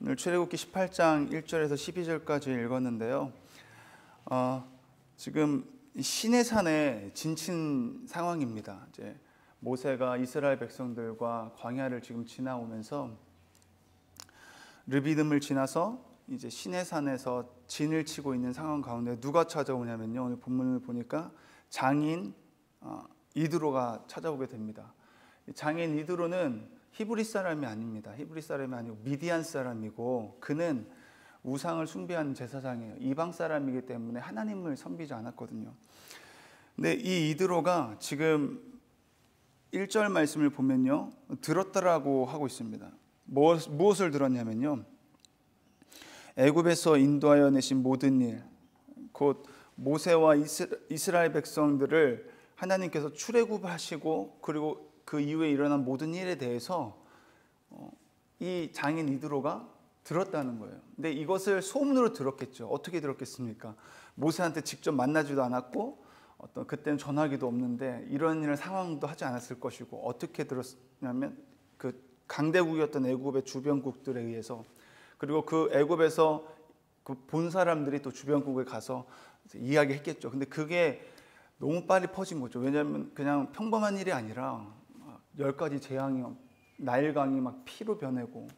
오늘 출애굽기 18장 1절에서 12절까지 읽었는데요. 지금 시내산의 진친 상황입니다. 이제 모세가 이스라엘 백성들과 광야를 지금 지나오면서 르비딤을 지나서 이제 시내산에서 진을 치고 있는 상황 가운데 누가 찾아오냐면요, 오늘 본문을 보니까 장인 이드로가 찾아오게 됩니다. 장인 이드로는 히브리 사람이 아닙니다. 히브리 사람이 아니고 미디안 사람이고, 그는 우상을 숭배하는 제사장이에요. 이방 사람이기 때문에 하나님을 섬기지 않았거든요. 근데 이 이드로가 지금 1절 말씀을 보면요, 들었다라고 하고 있습니다. 무엇을 들었냐면요, 애굽에서 인도하여 내신 모든 일, 곧 모세와 이스라엘 백성들을 하나님께서 출애굽하시고 그리고 그 이후에 일어난 모든 일에 대해서 이 장인 이드로가 들었다는 거예요. 근데 이것을 소문으로 들었겠죠. 어떻게 들었겠습니까? 모세한테 직접 만나지도 않았고 그때는 전화기도 없는데 이런 이런 상황도 하지 않았을 것이고, 어떻게 들었냐면 그 강대국이었던 애굽의 주변국들에 의해서, 그리고 그 애굽에서 그 본 사람들이 또 주변국에 가서 이야기했겠죠. 근데 그게 너무 빨리 퍼진 거죠. 왜냐하면 그냥 평범한 일이 아니라 10가지 재앙이, 나일강이 막 피로 변하고,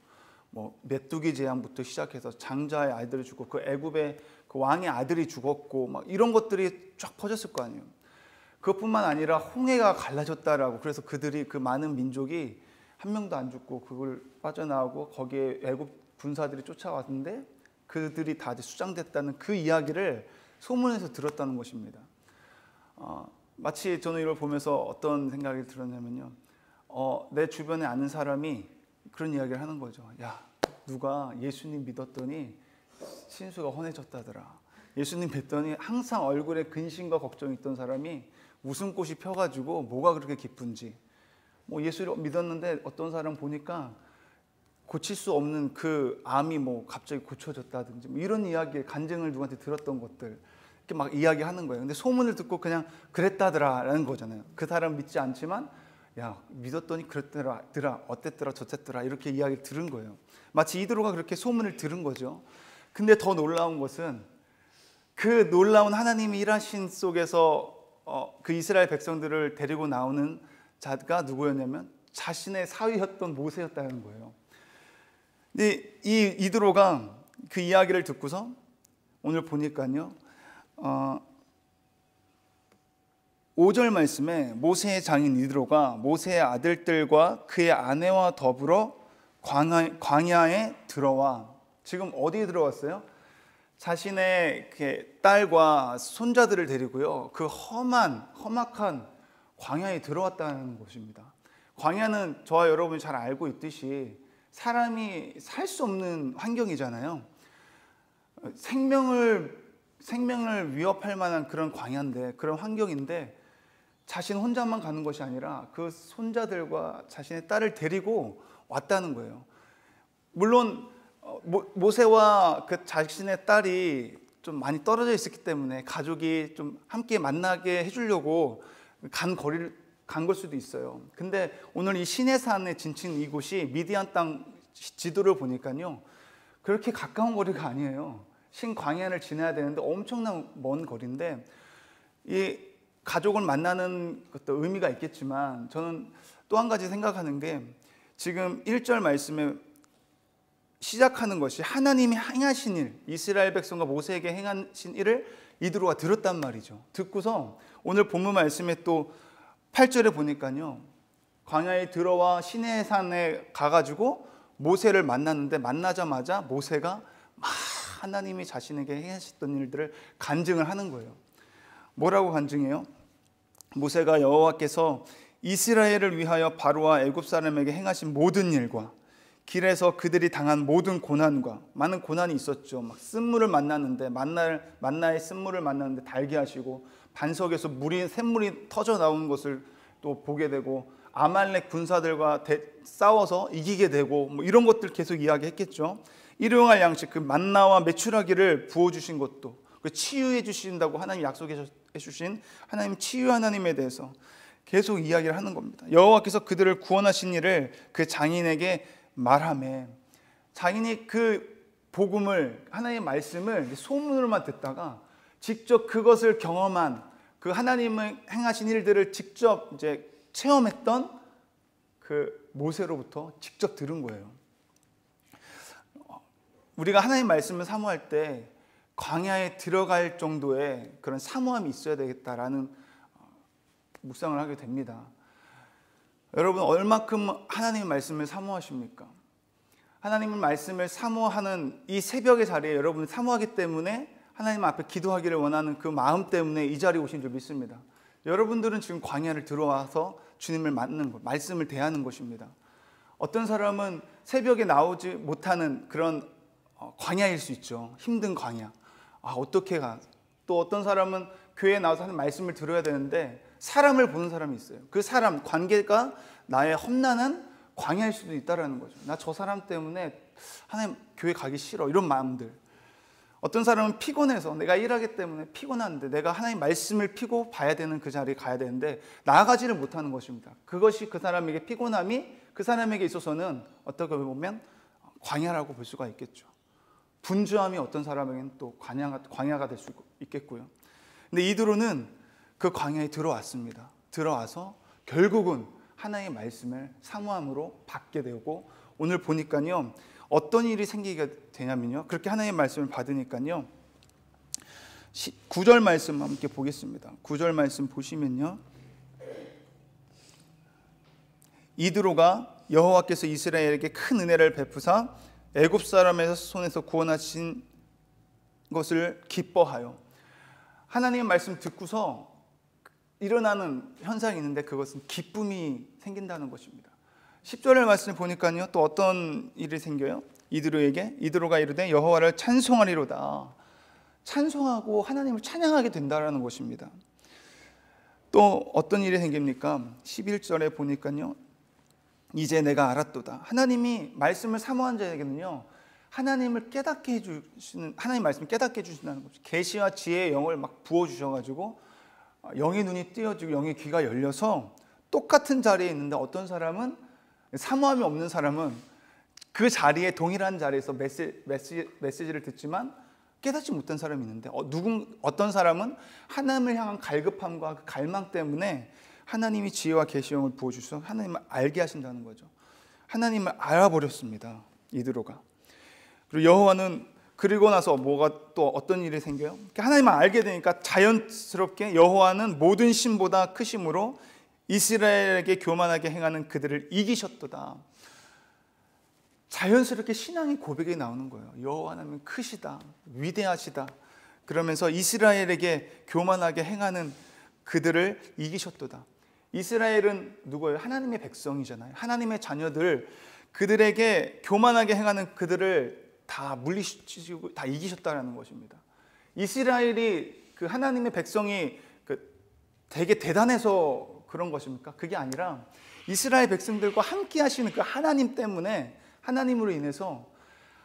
뭐 메뚜기 재앙부터 시작해서 장자의 아이들이 죽고, 그 애굽의 그 왕의 아들이 죽었고, 막 이런 것들이 쫙 퍼졌을 거 아니에요. 그것뿐만 아니라 홍해가 갈라졌다라고, 그래서 그들이, 그 많은 민족이 한 명도 안 죽고 그걸 빠져나오고 거기에 애굽 군사들이 쫓아왔는데 그들이 다 수장됐다는 그 이야기를 소문에서 들었다는 것입니다. 마치 저는 이걸 보면서 어떤 생각이 들었냐면요, 내 주변에 아는 사람이 그런 이야기를 하는 거죠. 야, 누가 예수님 믿었더니 신수가 헌해졌다더라. 예수님 뵀더니 항상 얼굴에 근심과 걱정이 있던 사람이 웃음꽃이 펴가지고 뭐가 그렇게 기쁜지, 뭐 예수를 믿었는데 어떤 사람 보니까 고칠 수 없는 그 암이 뭐 갑자기 고쳐졌다든지, 뭐 이런 이야기, 간증을 누구한테 들었던 것들 이렇게 막 이야기하는 거예요. 근데 소문을 듣고 그냥 그랬다더라라는 거잖아요. 그 사람 믿지 않지만 야, 믿었더니 그랬더라, 어땠더라, 저쨌더라, 이렇게 이야기를 들은 거예요. 마치 이드로가 그렇게 소문을 들은 거죠. 근데 더 놀라운 것은 그 놀라운 하나님이 일하신 속에서 그 이스라엘 백성들을 데리고 나오는 자가 누구였냐면 자신의 사위였던 모세였다는 거예요. 근데 이 이드로가 그 이야기를 듣고서 오늘 보니까요, 5절 말씀에 모세의 장인 이드로가 모세의 아들들과 그의 아내와 더불어 광야에 들어와. 지금 어디에 들어왔어요? 자신의 딸과 손자들을 데리고요, 그 험악한 광야에 들어왔다는 것입니다. 광야는 저와 여러분이 잘 알고 있듯이 사람이 살 수 없는 환경이잖아요. 생명을 위협할 만한 그런 광야인데, 그런 환경인데 자신 혼자만 가는 것이 아니라 그 손자들과 자신의 딸을 데리고 왔다는 거예요. 물론 모세와 그 자신의 딸이 좀 많이 떨어져 있었기 때문에 가족이 좀 함께 만나게 해주려고 간 걸 수도 있어요. 근데 오늘 이 시내산에 진친 이곳이 미디안 땅 지도를 보니까요, 그렇게 가까운 거리가 아니에요. 신광야를 지나야 되는데 엄청난 먼 거리인데, 이 가족을 만나는 것도 의미가 있겠지만 저는 또 한 가지 생각하는 게, 지금 1절 말씀에 시작하는 것이 하나님이 행하신 일, 이스라엘 백성과 모세에게 행하신 일을 이드로가 들었단 말이죠. 듣고서 오늘 본문 말씀에 또 8절에 보니까요, 광야에 들어와 시내산에 가가지고 모세를 만났는데, 만나자마자 모세가 막 하나님이 자신에게 행하셨던 일들을 간증을 하는 거예요. 뭐라고 간증해요? 모세가 여호와께서 이스라엘을 위하여 바로와 애굽 사람에게 행하신 모든 일과 길에서 그들이 당한 모든 고난과, 많은 고난이 있었죠. 막 쓴물을 만났는데 만나의 쓴물을 만났는데 달게 하시고, 반석에서 샘물이 터져 나오는 것을 또 보게 되고, 아말렉 군사들과 싸워서 이기게 되고, 뭐 이런 것들 계속 이야기했겠죠. 일용할 양식, 그 만나와 메추라기를 부어주신 것도, 그 치유해 주신다고 하나님 약속해 주신 하나님 치유 하나님에 대해서 계속 이야기를 하는 겁니다. 여호와께서 그들을 구원하신 일을 그 장인에게 말하며, 자신이 그 복음을, 하나님의 말씀을 소문으로만 듣다가 직접 그것을 경험한, 그 하나님의 행하신 일들을 직접 이제 체험했던 그 모세로부터 직접 들은 거예요. 우리가 하나님 말씀을 사모할 때 광야에 들어갈 정도의 그런 사모함이 있어야 되겠다라는 묵상을 하게 됩니다. 여러분, 얼마큼 하나님의 말씀을 사모하십니까? 하나님의 말씀을 사모하는 이 새벽의 자리에 여러분이 사모하기 때문에 하나님 앞에 기도하기를 원하는 그 마음 때문에 이 자리에 오신 줄 믿습니다. 여러분들은 지금 광야를 들어와서 주님을 만나는 것, 말씀을 대하는 것입니다. 어떤 사람은 새벽에 나오지 못하는 그런 광야일 수 있죠. 힘든 광야. 어떻게 가? 또 어떤 사람은 교회에 나와서 하는 말씀을 들어야 되는데 사람을 보는 사람이 있어요. 그 사람, 관계가 나의 험난한 광야일 수도 있다는 거죠. 나 저 사람 때문에 하나님 교회 가기 싫어, 이런 마음들. 어떤 사람은 피곤해서, 내가 일하기 때문에 피곤한데 내가 하나님 말씀을 피고 봐야 되는 그 자리에 가야 되는데 나아가지를 못하는 것입니다. 그것이 그 사람에게, 피곤함이 그 사람에게 있어서는 어떻게 보면 광야라고 볼 수가 있겠죠. 분주함이 어떤 사람에게는 또 광야가 될 수 있겠고요. 근데 이드로는 그 광야에 들어왔습니다. 들어와서 결국은 하나님의 말씀을 사모함으로 받게 되고, 오늘 보니까요 어떤 일이 생기게 되냐면요, 그렇게 하나님의 말씀을 받으니까요 9절 말씀 함께 보겠습니다. 9절 말씀 보시면요, 이드로가 여호와께서 이스라엘에게 큰 은혜를 베푸사 애굽 사람의 손에서 구원하신 것을 기뻐하여. 하나님의 말씀 듣고서 일어나는 현상이 있는데 그것은 기쁨이 생긴다는 것입니다. 10절의 말씀을 보니까요 또 어떤 일이 생겨요? 이드로가 이르되 여호와를 찬송하리로다. 찬송하고 하나님을 찬양하게 된다는 것입니다. 또 어떤 일이 생깁니까? 11절에 보니까요, 이제 내가 알았도다. 하나님이 말씀을 사모한 자에게는요 하나님을 깨닫게 해주시는, 하나님 말씀을 깨닫게 해주신다는 거죠. 계시와 지혜의 영을 막 부어주셔가지고 영의 눈이 띄어지고 영의 귀가 열려서 똑같은 자리에 있는데 어떤 사람은, 사모함이 없는 사람은 그 자리에, 동일한 자리에서 메시지를 듣지만 깨닫지 못한 사람이 있는데, 어떤 사람은 하나님을 향한 갈급함과 그 갈망 때문에 하나님이 지혜와 계시형을 부어주셔서 하나님을 알게 하신다는 거죠. 하나님을 알아버렸습니다, 이드로가. 그리고 여호와는, 그리고 나서 뭐가 또 어떤 일이 생겨요? 하나님을 알게 되니까 자연스럽게 여호와는 모든 신보다 크심으로 이스라엘에게 교만하게 행하는 그들을 이기셨도다. 자연스럽게 신앙의 고백이 나오는 거예요. 여호와 하나님은 크시다, 위대하시다. 그러면서 이스라엘에게 교만하게 행하는 그들을 이기셨도다. 이스라엘은 누구예요? 하나님의 백성이잖아요. 하나님의 자녀들, 그들에게 교만하게 행하는 그들을 다 물리치시고 다 이기셨다는 것입니다. 이스라엘이, 그 하나님의 백성이 되게 대단해서 그런 것입니까? 그게 아니라 이스라엘 백성들과 함께 하시는 그 하나님 때문에, 하나님으로 인해서,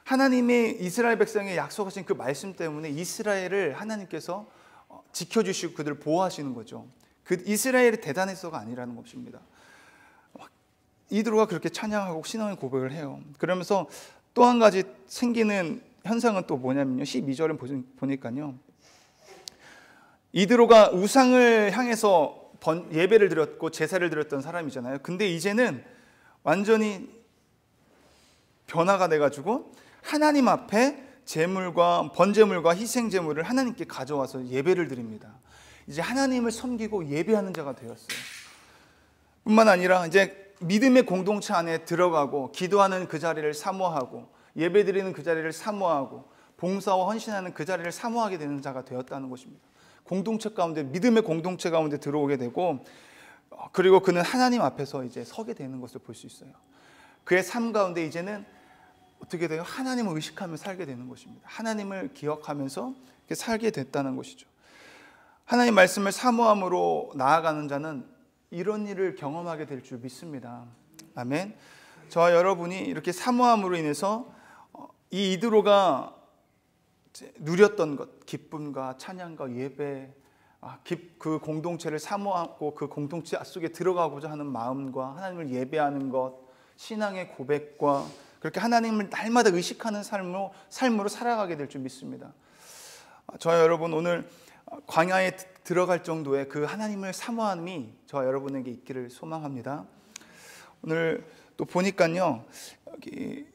하나님의 이스라엘 백성에 약속하신 그 말씀 때문에 이스라엘을 하나님께서 지켜주시고 그들을 보호하시는 거죠. 그 이스라엘이 대단해서가 아니라는 것입니다. 이드로가 그렇게 찬양하고 신앙의 고백을 해요. 그러면서 또 한 가지 생기는 현상은 또 뭐냐면요, 12절을 보니까요, 이드로가 우상을 향해서 예배를 드렸고 제사를 드렸던 사람이잖아요. 근데 이제는 완전히 변화가 돼가지고 하나님 앞에 제물과 번제물과 희생제물을 하나님께 가져와서 예배를 드립니다. 이제 하나님을 섬기고 예배하는 자가 되었어요. 뿐만 아니라 이제 믿음의 공동체 안에 들어가고 기도하는 그 자리를 사모하고 예배드리는 그 자리를 사모하고 봉사와 헌신하는 그 자리를 사모하게 되는 자가 되었다는 것입니다. 공동체 가운데, 믿음의 공동체 가운데 들어오게 되고, 그리고 그는 하나님 앞에서 이제 서게 되는 것을 볼 수 있어요. 그의 삶 가운데 이제는 어떻게 돼요? 하나님을 의식하며 살게 되는 것입니다. 하나님을 기억하면서 살게 됐다는 것이죠. 하나님 말씀을 사모함으로 나아가는 자는 이런 일을 경험하게 될 줄 믿습니다. 아멘. 저와 여러분이 이렇게 사모함으로 인해서 이 이드로가 누렸던 것, 기쁨과 찬양과 예배, 그 공동체를 사모하고 그 공동체 속에 들어가고자 하는 마음과 하나님을 예배하는 것, 신앙의 고백과 그렇게 하나님을 날마다 의식하는 삶으로 살아가게 될 줄 믿습니다. 저와 여러분, 오늘 광야에 들어갈 정도의 그 하나님을 사모함이 저와 여러분에게 있기를 소망합니다. 오늘 또 보니까요, 여기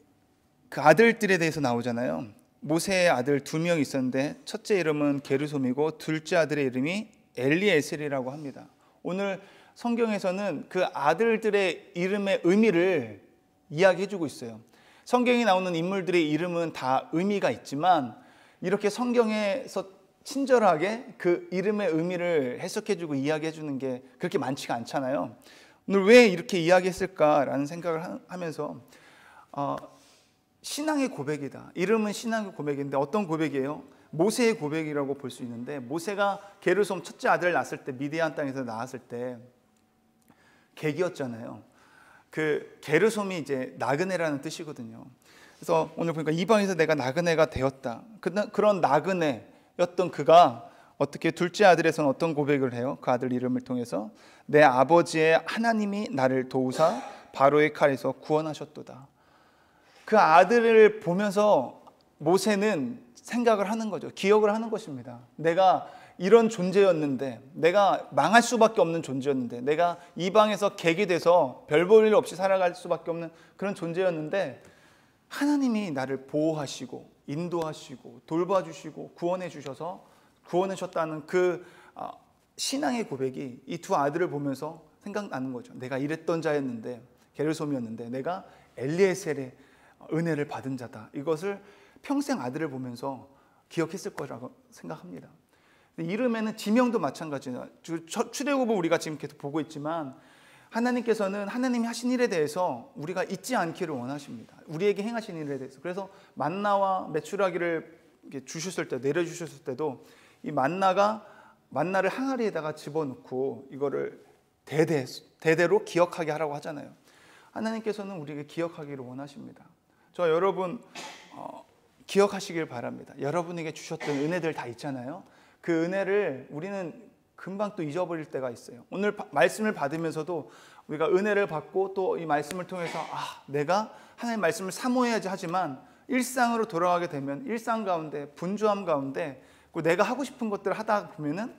그 아들들에 대해서 나오잖아요. 모세의 아들 2명 있었는데 첫째 이름은 게르솜이고 둘째 아들의 이름이 엘리에셀이라고 합니다. 오늘 성경에서는 그 아들들의 이름의 의미를 이야기해주고 있어요. 성경에 나오는 인물들의 이름은 다 의미가 있지만 이렇게 성경에서 친절하게 그 이름의 의미를 해석해주고 이야기해주는 게 그렇게 많지가 않잖아요. 오늘 왜 이렇게 이야기했을까라는 생각을 하면서 신앙의 고백이다. 이름은 신앙의 고백인데 어떤 고백이에요? 모세의 고백이라고 볼 수 있는데, 모세가 게르솜 첫째 아들을 낳았을 때, 미디안 땅에서 낳았을 때 객이었잖아요. 그 게르솜이 이제 나그네라는 뜻이거든요. 그래서 오늘 보니까 이방에서 내가 나그네가 되었다. 그런 나그네였던 그가 어떻게 둘째 아들에서는 어떤 고백을 해요? 그 아들 이름을 통해서 내 아버지의 하나님이 나를 도우사 바로의 칼에서 구원하셨도다. 그 아들을 보면서 모세는 생각을 하는 거죠. 기억을 하는 것입니다. 내가 이런 존재였는데, 내가 망할 수밖에 없는 존재였는데, 내가 이방에서 객이 돼서 별 볼 일 없이 살아갈 수밖에 없는 그런 존재였는데 하나님이 나를 보호하시고 인도하시고 돌봐주시고 구원해 주셔서 구원하셨다는 그 신앙의 고백이 이 두 아들을 보면서 생각나는 거죠. 내가 이랬던 자였는데, 게르솜이었는데 내가 엘리에셀의 은혜를 받은 자다. 이것을 평생 아들을 보면서 기억했을 거라고 생각합니다. 이름에는 지명도 마찬가지예요. 출애굽을 우리가 지금 계속 보고 있지만 하나님께서는 하나님이 하신 일에 대해서 우리가 잊지 않기를 원하십니다. 우리에게 행하신 일에 대해서. 그래서 만나와 메추라기를 주셨을 때, 내려주셨을 때도 이 만나를 항아리에다가 집어넣고 이거를 대대로 기억하게 하라고 하잖아요. 하나님께서는 우리에게 기억하기를 원하십니다. 저 여러분 기억하시길 바랍니다. 여러분에게 주셨던 은혜들 다 있잖아요. 그 은혜를 우리는 금방 또 잊어버릴 때가 있어요. 오늘 말씀을 받으면서도 우리가 은혜를 받고 또 이 말씀을 통해서 내가 하나님의 말씀을 사모해야지 하지만 일상으로 돌아가게 되면 일상 가운데 분주함 가운데 내가 하고 싶은 것들을 하다 보면은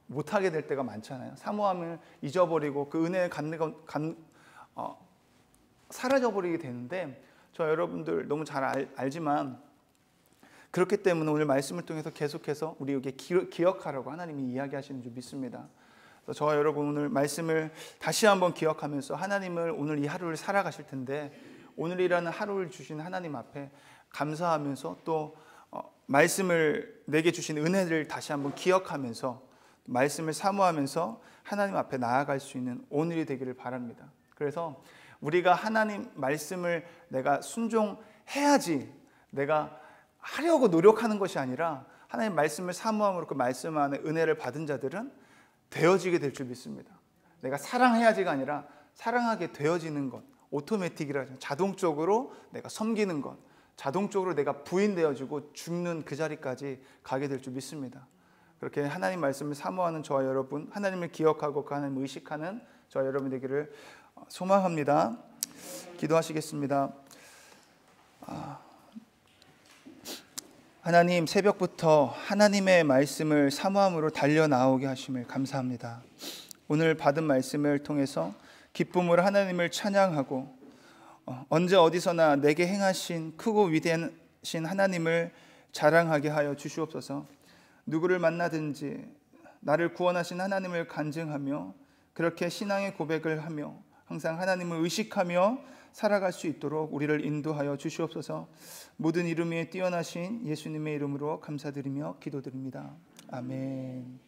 못하게 될 때가 많잖아요. 사모함을 잊어버리고 그 은혜를 사라져버리게 되는데, 저 여러분들 너무 잘 알지만 그렇기 때문에 오늘 말씀을 통해서 계속해서 우리에게 기억하라고 하나님이 이야기하시는 줄 믿습니다. 그래서 저와 여러분 오늘 말씀을 다시 한번 기억하면서 하나님을 오늘 이 하루를 살아가실 텐데, 오늘이라는 하루를 주신 하나님 앞에 감사하면서 또 말씀을 내게 주신 은혜를 다시 한번 기억하면서 말씀을 사모하면서 하나님 앞에 나아갈 수 있는 오늘이 되기를 바랍니다. 그래서 우리가 하나님 말씀을 내가 순종해야지 내가 하려고 노력하는 것이 아니라 하나님 말씀을 사모함으로 그 말씀 안에 은혜를 받은 자들은 되어지게 될 줄 믿습니다. 내가 사랑해야지가 아니라 사랑하게 되어지는 것, 오토매틱이라 자동적으로 내가 섬기는 것, 자동적으로 내가 부인되어지고 죽는 그 자리까지 가게 될 줄 믿습니다. 그렇게 하나님 말씀을 사모하는 저와 여러분, 하나님을 기억하고 그 하나님을 의식하는 저와 여러분 되기를 소망합니다. 기도하시겠습니다. 하나님, 새벽부터 하나님의 말씀을 사모함으로 달려나오게 하심을 감사합니다. 오늘 받은 말씀을 통해서 기쁨으로 하나님을 찬양하고 언제 어디서나 내게 행하신 크고 위대하신 하나님을 자랑하게 하여 주시옵소서. 누구를 만나든지 나를 구원하신 하나님을 간증하며 그렇게 신앙의 고백을 하며 항상 하나님을 의식하며 살아갈 수 있도록 우리를 인도하여 주시옵소서. 모든 이름 위에 뛰어나신 예수님의 이름으로 감사드리며 기도드립니다. 아멘.